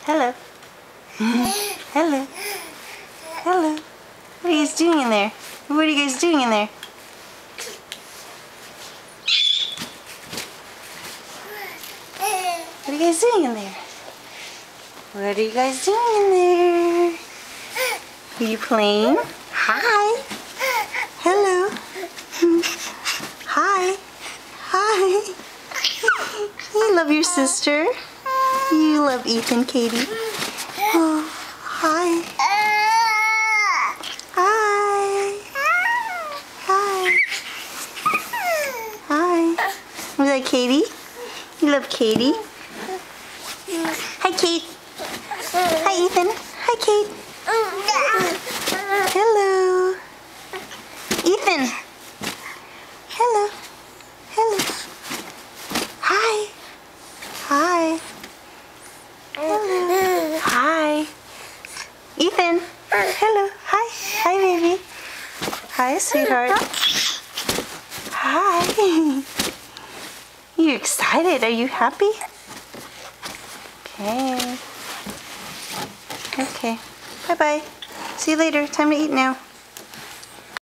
Hello. Hello. Hello. What are you guys doing in there? What are you guys doing in there? What are you guys doing in there? What are you guys doing in there? Are you playing? Hi. Hello. Hi. Hi. You love your sister. You love Ethan, Katie. Oh, hi. Hi. Hi. Hi. You like Katie? You love Katie? Hi, Kate. Hi, Ethan. Hi, Kate. Hello. Ethan. Hello. Hello. Hi. Hi. Hello. Hi. Ethan. Hello. Hi. Hi, baby. Hi, sweetheart. Hi. You excited? Are you happy? Okay. Okay. Bye-bye. See you later. Time to eat now.